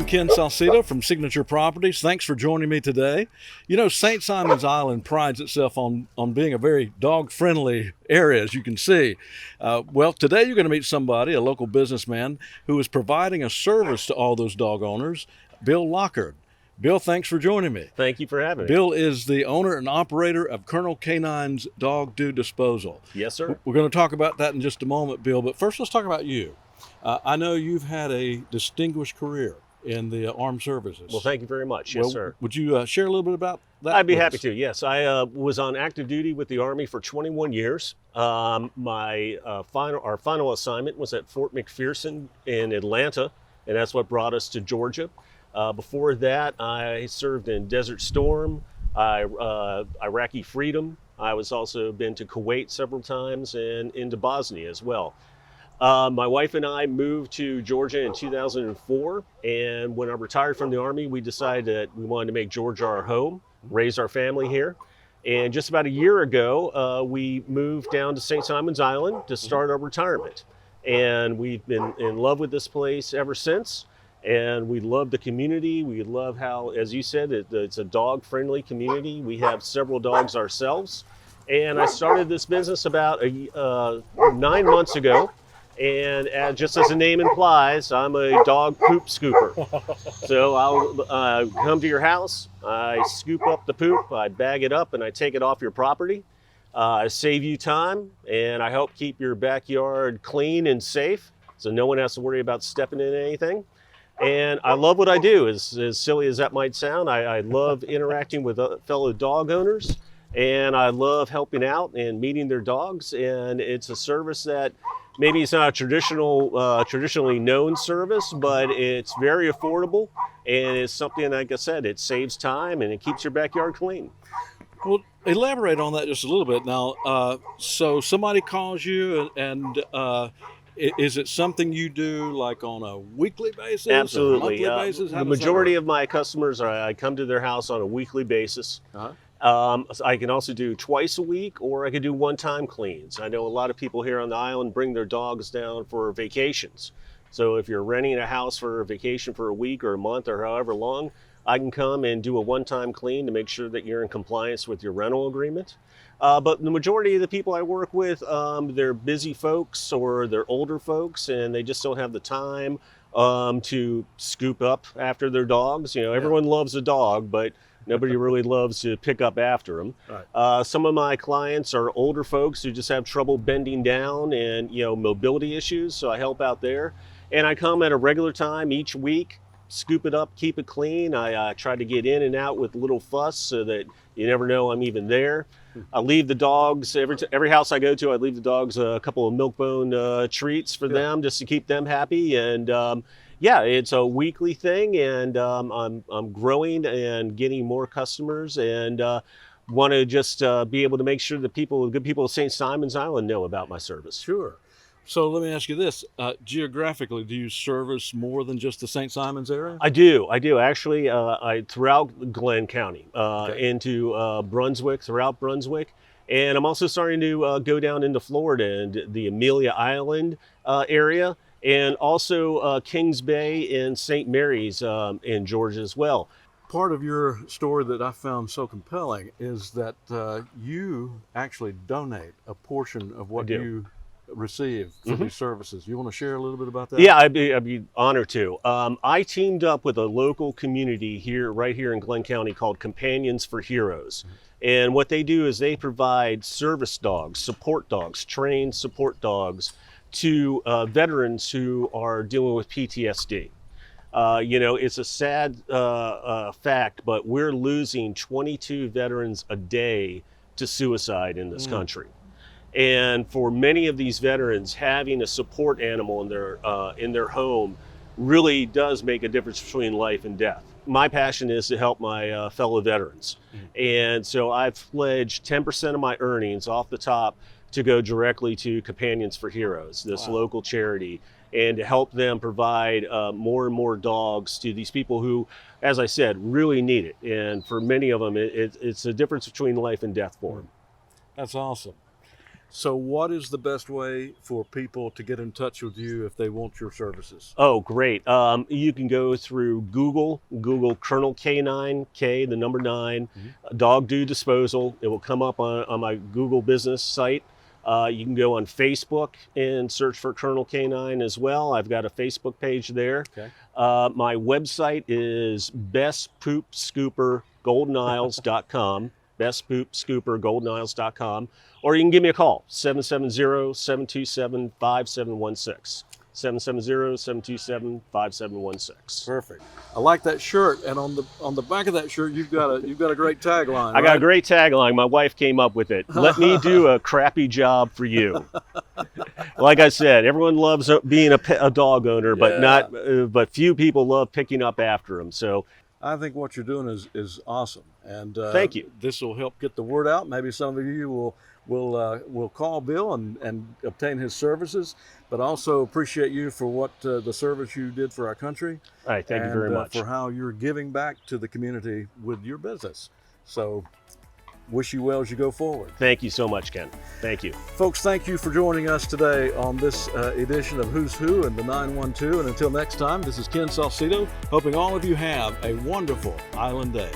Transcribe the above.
I'm Ken Salcedo from Signature Properties. Thanks for joining me today. You know, St. Simon's Island prides itself on being a very dog-friendly area, as you can see. Well, today you're going to meet somebody, a local businessman, who is providing a service to all those dog owners, Bill Lockard. Bill, thanks for joining me. Thank you for having me. Bill is the owner and operator of Colonel Canine's Dog Do Disposal. Yes, sir. We're going to talk about that in just a moment, Bill, but first let's talk about you. I know you've had a distinguished career in the armed services. Well, thank you very much. Yes, sir. Would you share a little bit about that? I'd be happy to. Yes, I was on active duty with the Army for 21 years. Our final assignment was at Fort McPherson in Atlanta, and that's what brought us to Georgia. Before that, I served in Desert Storm, Iraqi Freedom. I was also been to Kuwait several times and into Bosnia as well. My wife and I moved to Georgia in 2004, and when I retired from the Army, we decided that we wanted to make Georgia our home, raise our family here. And just about a year ago, we moved down to St. Simon's Island to start our retirement. And we've been in love with this place ever since. And we love the community. We love how, as you said, it's a dog-friendly community. We have several dogs ourselves. And I started this business about 9 months ago. And just as the name implies, I'm a dog poop scooper. So I'll come to your house, I scoop up the poop, I bag it up, and I take it off your property. I save you time, and I help keep your backyard clean and safe, so no one has to worry about stepping in anything. And I love what I do, as silly as that might sound. I love interacting with fellow dog owners, and I love helping out and meeting their dogs, and it's a service that maybe it's not a traditionally known service, but it's very affordable, and it's something, like I said, it saves time and it keeps your backyard clean. Well, elaborate on that just a little bit. Now, so somebody calls you, and is it something you do like on a weekly basis? Absolutely. Or monthly basis? The majority of my customers, I come to their house on a weekly basis. I can also do twice a week, or I could do one-time cleans. I know a lot of people here on the island bring their dogs down for vacations. So if you're renting a house for a vacation for a week or a month or however long, I can come and do a one-time clean to make sure that you're in compliance with your rental agreement. But the majority of the people I work with, they're busy folks or they're older folks, and they just don't have the time to scoop up after their dogs. You know, everyone loves a dog, but nobody really loves to pick up after them. Right. Some of my clients are older folks who just have trouble bending down and, mobility issues, so I help out there. And I come at a regular time each week, scoop it up, keep it clean. I try to get in and out with little fuss so that you never know I'm even there. I leave the dogs, every house I go to, I leave the dogs a couple of Milk-Bone treats for them just to keep them happy. And it's a weekly thing, and I'm growing and getting more customers, and want to just be able to make sure that the good people of St. Simon's Island know about my service. Sure. So let me ask you this, geographically, do you service more than just the St. Simon's area? I do. Actually, throughout Glenn County, into Brunswick, throughout Brunswick. And I'm also starting to go down into Florida and the Amelia Island area, and also Kings Bay and St. Mary's in Georgia as well. Part of your story that I found so compelling is that you actually donate a portion of what you receive for these services. You want to share a little bit about that? Yeah, I'd be honored to. I teamed up with a local community right here in Glenn County called Companions for Heroes. And what they do is they provide service dogs, support dogs, trained support dogs to veterans who are dealing with PTSD. It's a sad fact, but we're losing 22 veterans a day to suicide in this country. And for many of these veterans, having a support animal in their home really does make a difference between life and death. My passion is to help my fellow veterans. And so I've pledged 10% of my earnings off the top to go directly to Companions for Heroes, this local charity, and to help them provide more and more dogs to these people who, as I said, really need it. And for many of them, it's a difference between life and death for them. That's awesome. So what is the best way for people to get in touch with you if they want your services? Oh, great. You can go through Google Colonel K9, K, the number 9, dog do disposal. It will come up on my Google business site. You can go on Facebook and search for Colonel K9 as well. I've got a Facebook page there. Okay. My website is bestpoopscoopergoldenisles.com, bestpoopscoopergoldenisles.com, or you can give me a call, 770-727-5716. 770-727-5716. Perfect. I like that shirt, and on the back of that shirt, you've got a great tagline. I got a great tagline. My wife came up with it. Let me do a crappy job for you. Like I said, everyone loves being a dog owner, but but few people love picking up after them. So I think what you're doing is awesome, and thank you. This will help get the word out. Maybe some of you will call Bill and obtain his services, but also appreciate you for what the service you did for our country. All right, thank you very much. For how you're giving back to the community with your business. So wish you well as you go forward. Thank you so much, Ken. Thank you. Folks, thank you for joining us today on this edition of Who's Who and the 912. And until next time, this is Ken Salcido, hoping all of you have a wonderful island day.